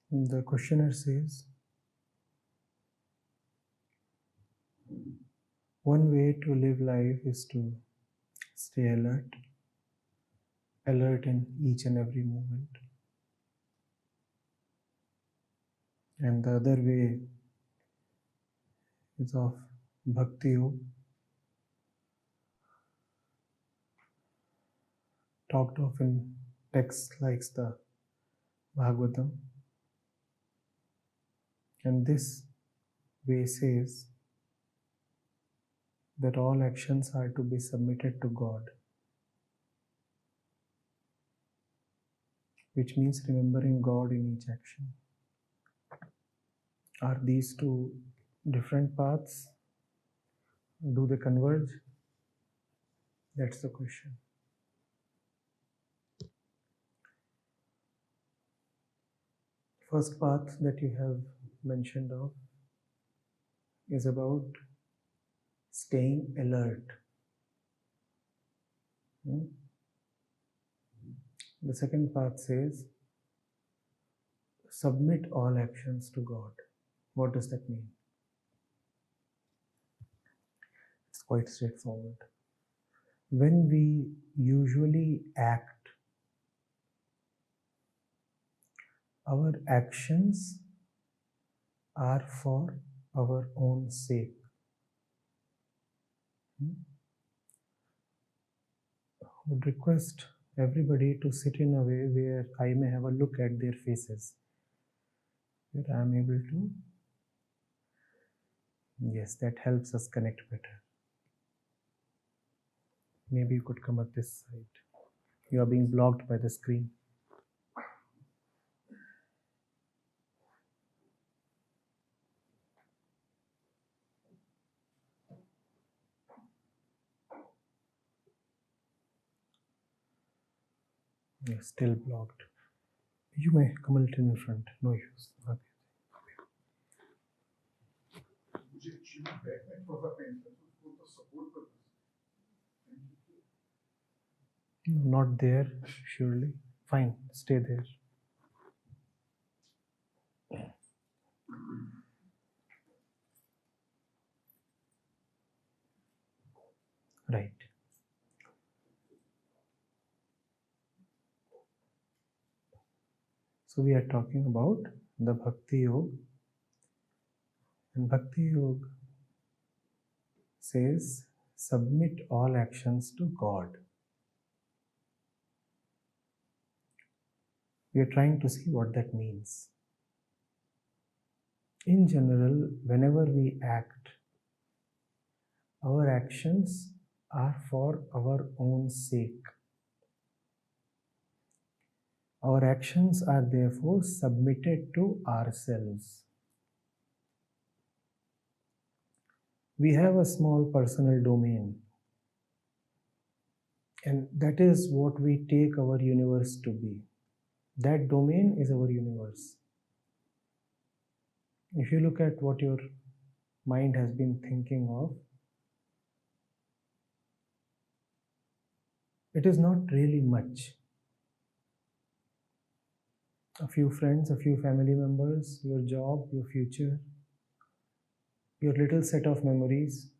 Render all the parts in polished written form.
The questioner says, one way to live life is to stay alert in each and every moment. And the other way is of Bhakti Yoga, talked of in texts like the Bhagavatam. And this way says that all actions are to be submitted to God, which means remembering God in each action. Are these two different paths? Do they converge? That's the question. First path that you have mentioned of is about staying alert. The second path says submit all actions to God. What does that mean? It's quite straightforward. When we usually act, our actions are for our own sake. I would request everybody to sit in a way where I may have a look at their faces, where I am able to. Yes, that helps us connect better. Maybe you could come at this side. You are being blocked by the screen. You're still blocked. You may come a little in front. No use. Okay. Not there, surely. Fine, stay there. Right. So we are talking about the Bhakti Yoga. And Bhakti Yoga says, submit all actions to God. We are trying to see what that means. In general, whenever we act, our actions are for our own sake. Our actions are therefore submitted to ourselves. We have a small personal domain, and that is what we take our universe to be. That domain is our universe. If you look at what your mind has been thinking of, it is not really much. A few friends, a few family members, your job, your future, your little set of memories,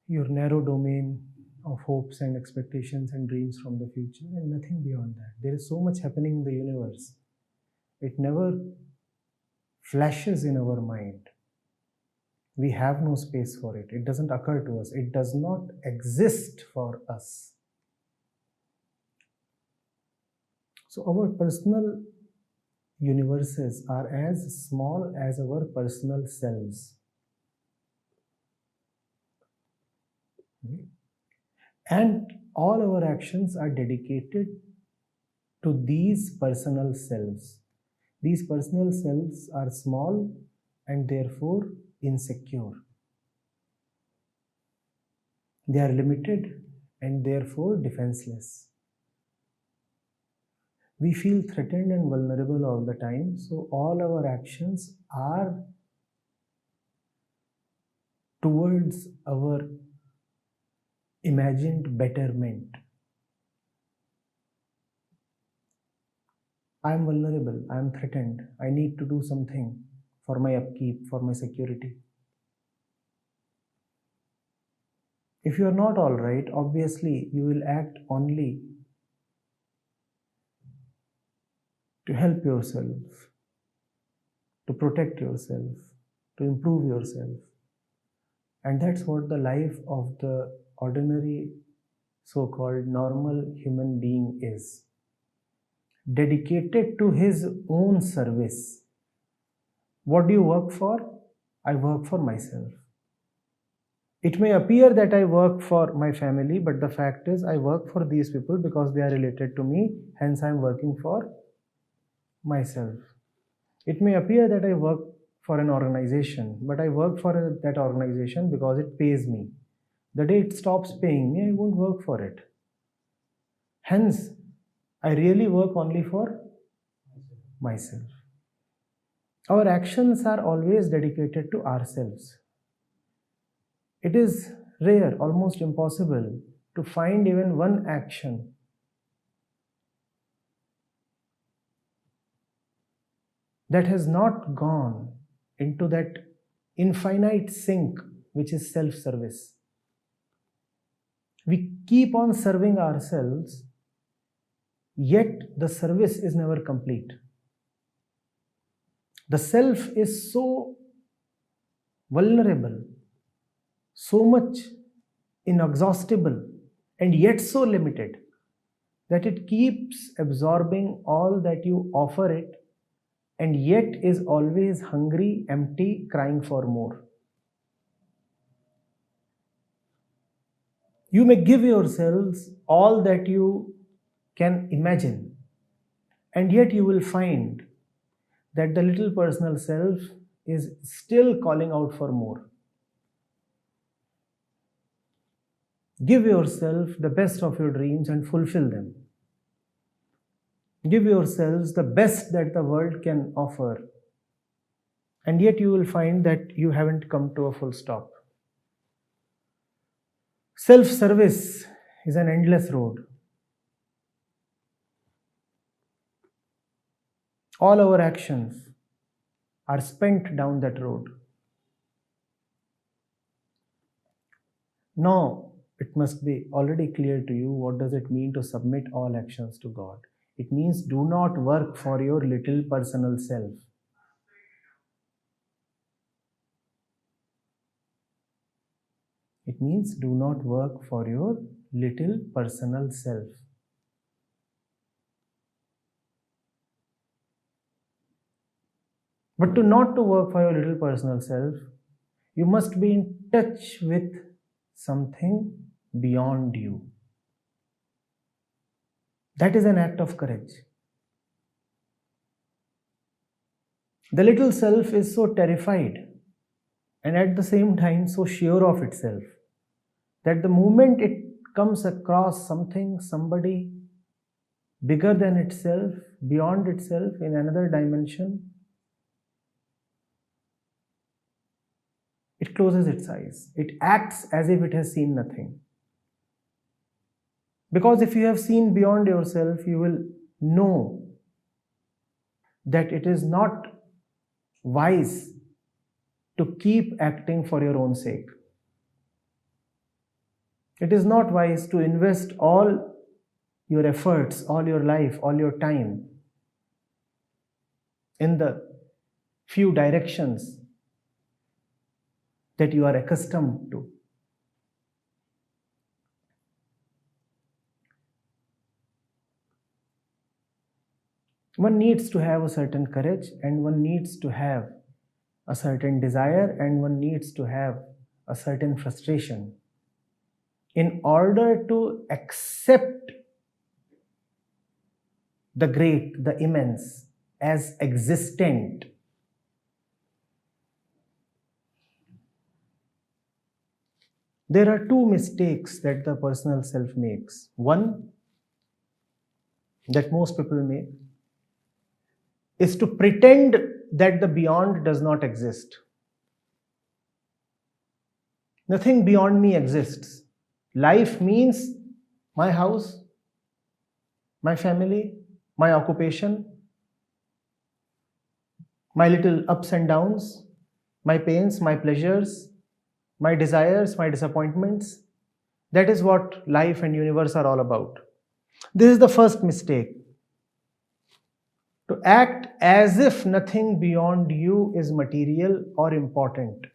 your narrow domain of hopes and expectations and dreams from the future, and nothing beyond that. There is so much happening in the universe. It never flashes in our mind. We have no space for it. It doesn't occur to us. It does not exist for us. So our personal universes are as small as our personal selves. And all our actions are dedicated to these personal selves. These personal selves are small and therefore insecure. They are limited and therefore defenseless. We feel threatened and vulnerable all the time, so all our actions are towards our imagined betterment. I am vulnerable, I am threatened, I need to do something for my upkeep, for my security. If you are not all right, obviously you will act only to help yourself, to protect yourself, to improve yourself. And that's what the life of the ordinary, so-called normal human being is. Dedicated to his own service. What do you work for? I work for myself. It may appear that I work for my family, but the fact is I work for these people because they are related to me, hence I am working for myself. It may appear that I work for an organization, but I work for that organization because it pays me. The day it stops paying me, I won't work for it. Hence, I really work only for myself. Our actions are always dedicated to ourselves. It is rare, almost impossible, to find even one action that has not gone into that infinite sink which is self-service. We keep on serving ourselves, yet the service is never complete. The self is so vulnerable, so much inexhaustible, and yet so limited that it keeps absorbing all that you offer it, and yet is always hungry, empty, crying for more. You may give yourselves all that you can imagine, and yet you will find that the little personal self is still calling out for more. Give yourself the best of your dreams and fulfill them. Give yourselves the best that the world can offer, and yet you will find that you haven't come to a full stop. Self-service is an endless road. All our actions are spent down that road. Now, it must be already clear to you what does it mean to submit all actions to God. It means do not work for your little personal self. It means do not work for your little personal self. But not to work for your little personal self, you must be in touch with something beyond you. That is an act of courage. The little self is so terrified and at the same time so sure of itself that the moment it comes across something, somebody bigger than itself, beyond itself, in another dimension, it closes its eyes. It acts as if it has seen nothing. Because if you have seen beyond yourself, you will know that it is not wise to keep acting for your own sake. It is not wise to invest all your efforts, all your life, all your time in the few directions that you are accustomed to. One needs to have a certain courage, and one needs to have a certain desire, and one needs to have a certain frustration in order to accept the great, the immense as existent. There are two mistakes that the personal self makes. One, that most people make, is to pretend that the beyond does not exist. Nothing beyond me exists. Life means my house, my family, my occupation, my little ups and downs, my pains, my pleasures, my desires, my disappointments. That is what life and universe are all about. This is the first mistake. To act as if nothing beyond you is material or important.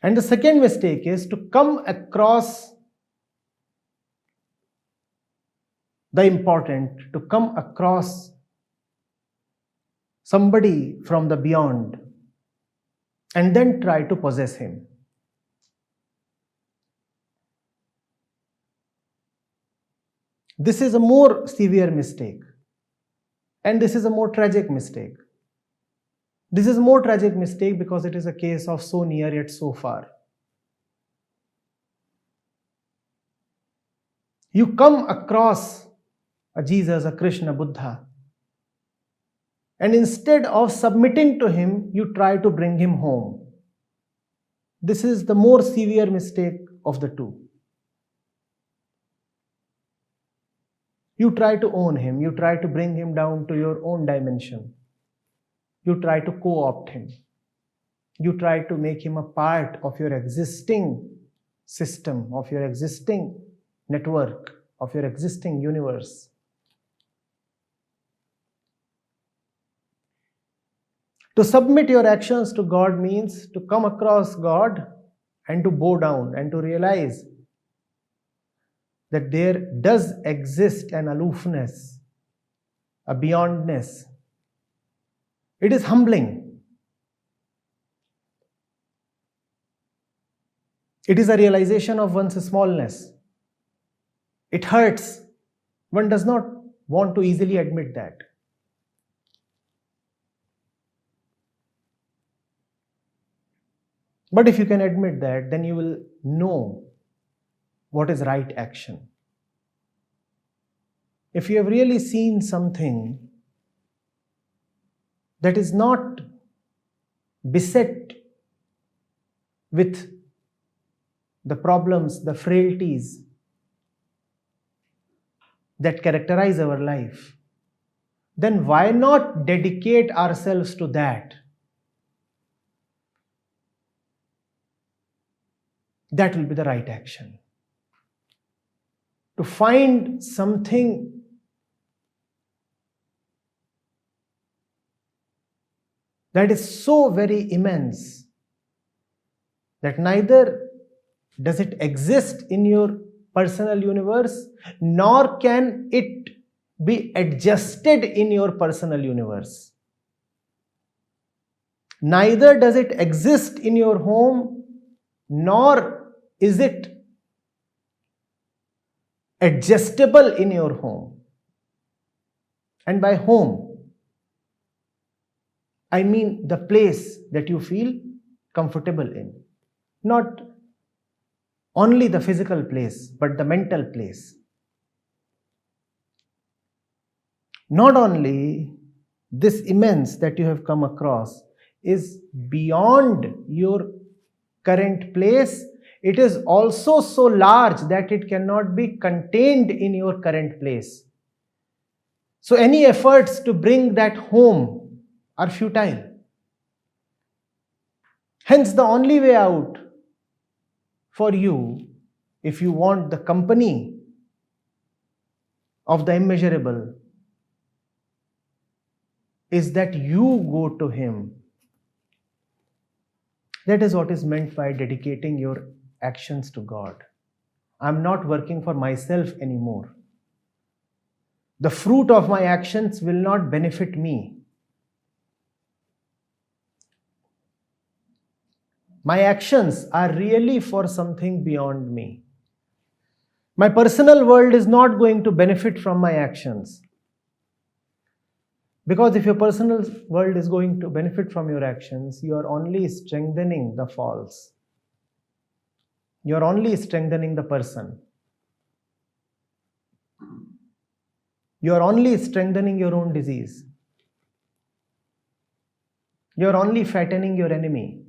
And the second mistake is to come across the important, to come across somebody from the beyond and then try to possess him. This is a more severe mistake. And this is a more tragic mistake. This is a more tragic mistake because it is a case of so near yet so far. You come across a Jesus, a Krishna, Buddha, and instead of submitting to him, you try to bring him home. This is the more severe mistake of the two. You try to own him, you try to bring him down to your own dimension. You try to co-opt him. You try to make him a part of your existing system, of your existing network, of your existing universe. To submit your actions to God means to come across God and to bow down and to realize that there does exist an aloofness, a beyondness. It is humbling. It is a realization of one's smallness. It hurts. One does not want to easily admit that. But if you can admit that, then you will know what is right action. If you have really seen something that is not beset with the problems, the frailties that characterize our life, then why not dedicate ourselves to that? That will be the right action. To find something that is so very immense that neither does it exist in your personal universe, nor can it be adjusted in your personal universe. Neither does it exist in your home, nor is it adjustable in your home. And by home, I mean the place that you feel comfortable in. Not only the physical place, but the mental place. Not only this immense that you have come across is beyond your current place, it is also so large that it cannot be contained in your current place. So any efforts to bring that home are futile. Hence, the only way out for you, if you want the company of the immeasurable, is that you go to him. That is what is meant by dedicating your actions to God. I'm not working for myself anymore. The fruit of my actions will not benefit me. My actions are really for something beyond me. My personal world is not going to benefit from my actions. Because if your personal world is going to benefit from your actions, you are only strengthening the false. You are only strengthening the person. You are only strengthening your own disease. You are only fattening your enemy.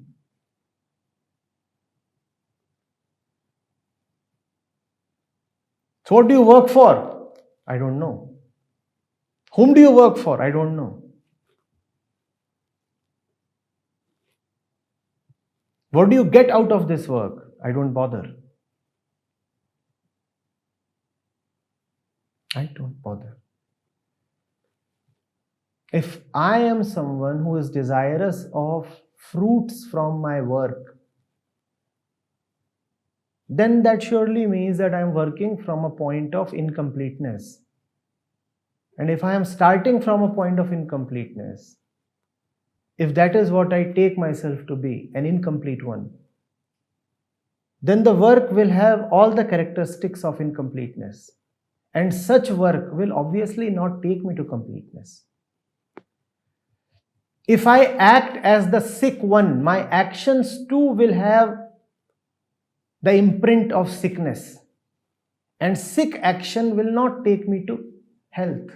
So what do you work for? I don't know. Whom do you work for? I don't know. What do you get out of this work? I don't bother. I don't bother. If I am someone who is desirous of fruits from my work, then that surely means that I am working from a point of incompleteness. And if I am starting from a point of incompleteness, if that is what I take myself to be, an incomplete one, then the work will have all the characteristics of incompleteness. And such work will obviously not take me to completeness. If I act as the sick one, my actions too will have the imprint of sickness. And sick action will not take me to health.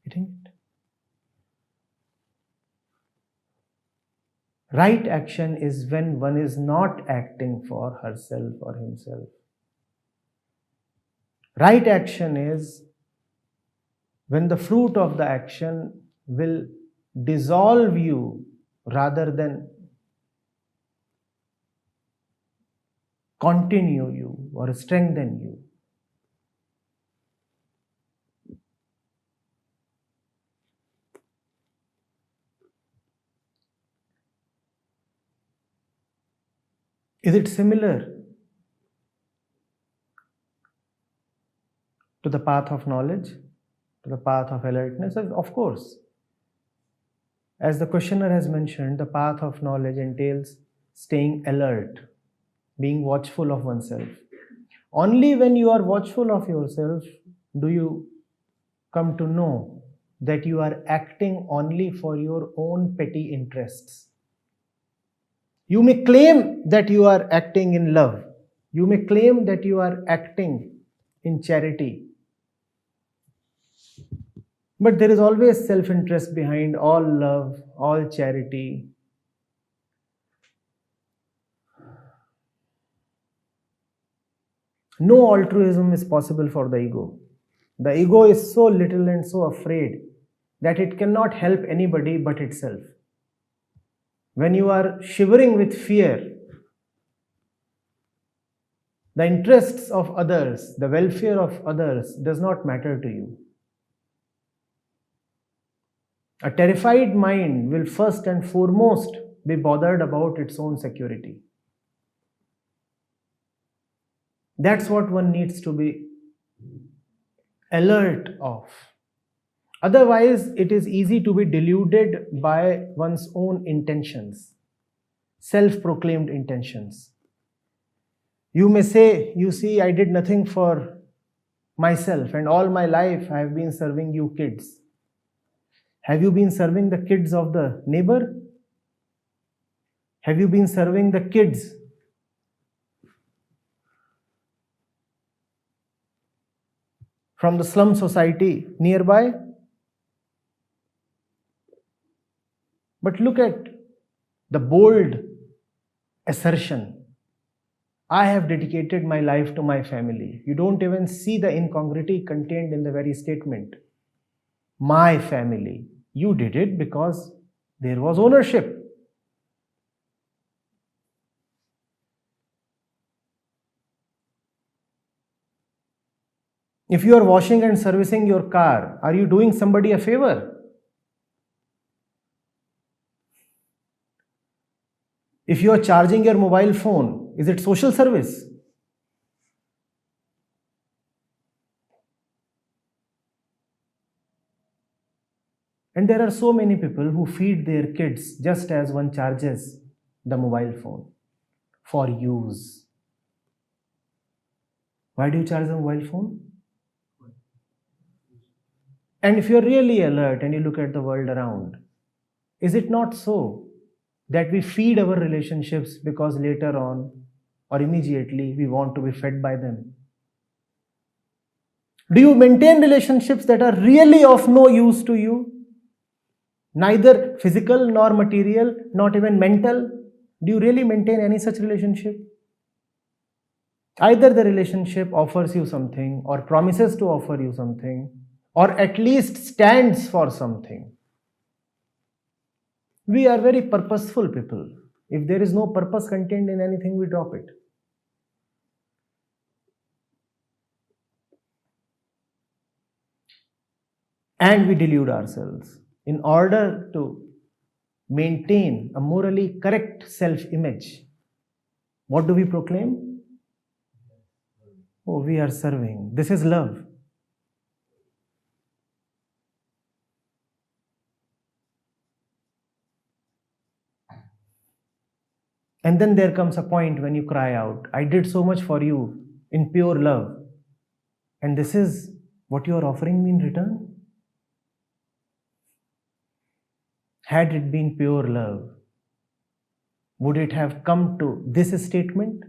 Getting it? Right action is when one is not acting for herself or himself. Right action is when the fruit of the action will dissolve you rather than continue you or strengthen you. Is it similar to the path of knowledge, to the path of alertness? Of course. As the questioner has mentioned, the path of knowledge entails staying alert, being watchful of oneself. Only when you are watchful of yourself do you come to know that you are acting only for your own petty interests. You may claim that you are acting in love. You may claim that you are acting in charity. But there is always self-interest behind all love, all charity. No altruism is possible for the ego. The ego is so little and so afraid that it cannot help anybody but itself. When you are shivering with fear, the interests of others, the welfare of others does not matter to you. A terrified mind will first and foremost be bothered about its own security. That's what one needs to be alert of. Otherwise, it is easy to be deluded by one's own intentions, self-proclaimed intentions. You may say, you see, I did nothing for myself and all my life I have been serving you kids. Have you been serving the kids of the neighbor? Have you been serving the kids from the slum society nearby? But look at the bold assertion. I have dedicated my life to my family. You don't even see the incongruity contained in the very statement. My family. You did it because there was ownership. If you are washing and servicing your car, are you doing somebody a favor? If you are charging your mobile phone, is it social service? And there are so many people who feed their kids just as one charges the mobile phone for use. Why do you charge the mobile phone? And if you're really alert and you look at the world around, is it not so that we feed our relationships because later on or immediately we want to be fed by them? Do you maintain relationships that are really of no use to you? Neither physical nor material, not even mental. Do you really maintain any such relationship? Either the relationship offers you something or promises to offer you something, or at least stands for something. We are very purposeful people. If there is no purpose contained in anything, we drop it. And we delude ourselves. In order to maintain a morally correct self-image, what do we proclaim? Oh, we are serving. This is love. And then there comes a point when you cry out, I did so much for you in pure love. And this is what you are offering me in return? Had it been pure love, would it have come to this statement?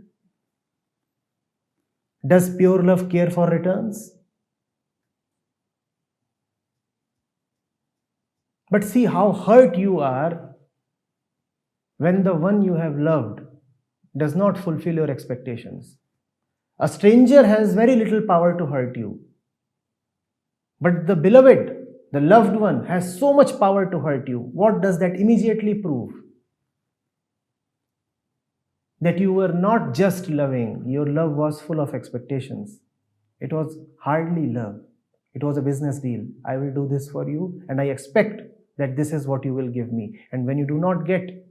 Does pure love care for returns? But see how hurt you are when the one you have loved does not fulfill your expectations. A stranger has very little power to hurt you. But the beloved, the loved one, has so much power to hurt you. What does that immediately prove? That you were not just loving, your love was full of expectations. It was hardly love. It was a business deal. I will do this for you and I expect that this is what you will give me. And when you do not get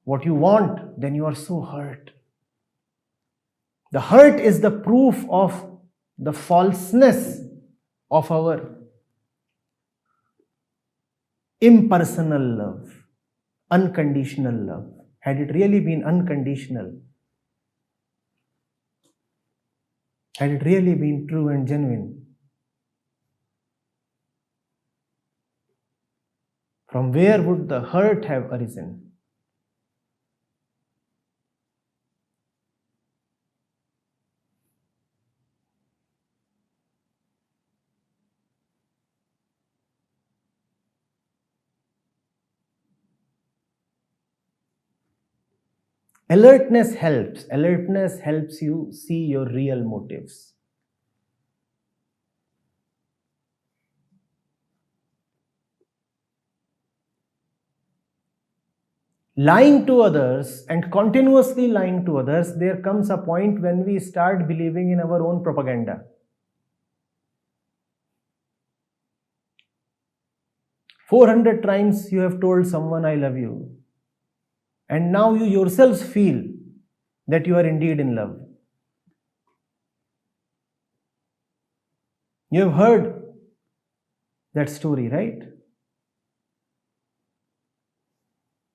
what you want, then you are so hurt. The hurt is the proof of the falseness of our impersonal love, unconditional love. Had it really been unconditional, had it really been true and genuine, from where would the hurt have arisen? Alertness helps. Alertness helps you see your real motives. Lying to others and continuously lying to others, there comes a point when we start believing in our own propaganda. 400 times you have told someone, I love you. And now you yourselves feel that you are indeed in love. You have heard that story, right?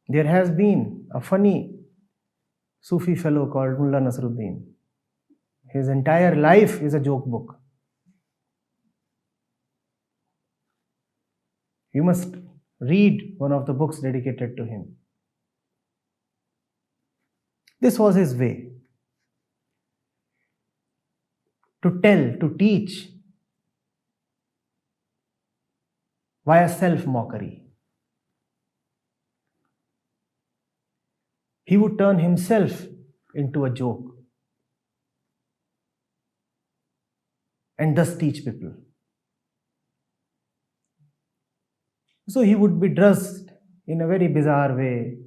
There has been a funny Sufi fellow called Mullah Nasruddin. His entire life is a joke book. You must read one of the books dedicated to him. This was his way to tell, to teach via self-mockery. He would turn himself into a joke and thus teach people. So he would be dressed in a very bizarre way,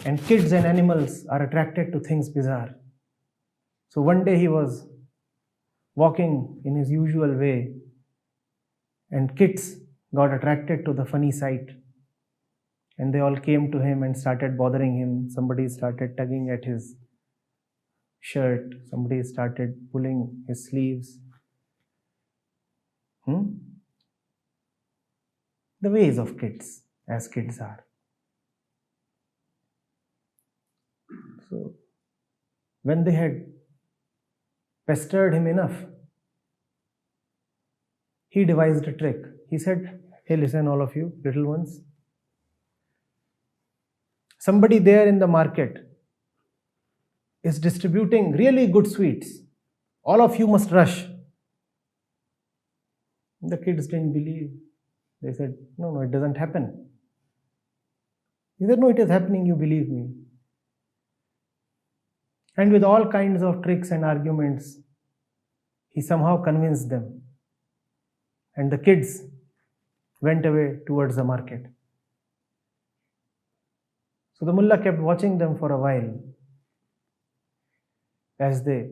and kids and animals are attracted to things bizarre. So one day he was walking in his usual way, and kids got attracted to the funny sight. And they all came to him and started bothering him. Somebody started tugging at his shirt. Somebody started pulling his sleeves. The ways of kids, as kids are. So, when they had pestered him enough, he devised a trick. He said, hey, listen, all of you, little ones. Somebody there in the market is distributing really good sweets. All of you must rush. The kids didn't believe. They said, no, it doesn't happen. He said, no, it is happening, you believe me. And with all kinds of tricks and arguments, he somehow convinced them and the kids went away towards the market. So the mullah kept watching them for a while as they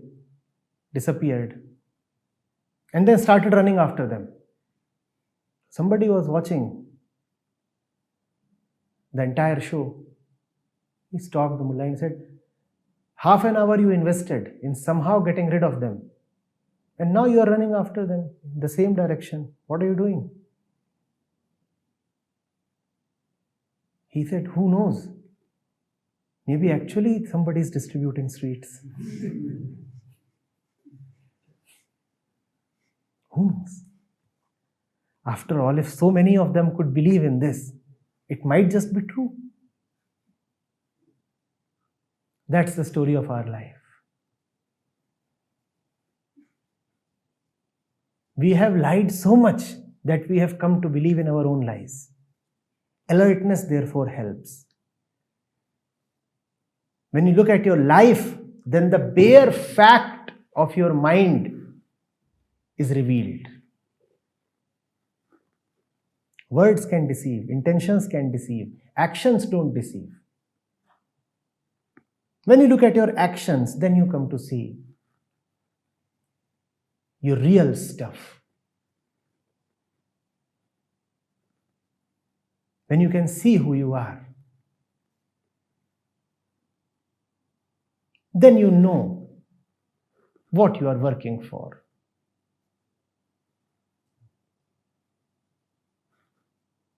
disappeared, and then started running after them. Somebody was watching the entire show. He stopped the mullah and said, half an hour you invested in somehow getting rid of them, and now you are running after them in the same direction. What are you doing? He said, who knows? Maybe actually somebody is distributing sweets. Who knows? After all, if so many of them could believe in this, it might just be true. That's the story of our life. We have lied so much that we have come to believe in our own lies. Alertness, therefore, helps. When you look at your life, then the bare fact of your mind is revealed. Words can deceive, intentions can deceive, actions don't deceive. When you look at your actions, then you come to see your real stuff. When you can see who you are, then you know what you are working for.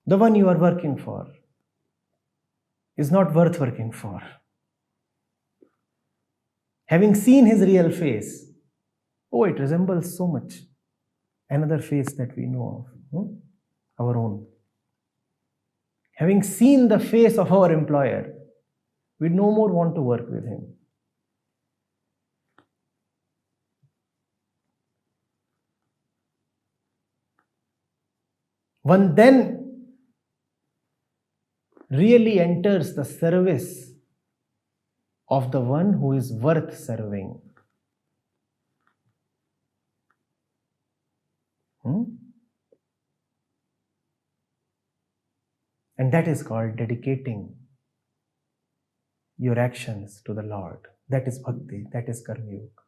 The one you are working for is not worth working for. Having seen his real face, oh, it resembles so much another face that we know of, our own. Having seen the face of our employer, we no more want to work with him. One then really enters the service of the one who is worth serving. And that is called dedicating your actions to the Lord. That is bhakti, that is karma yoga.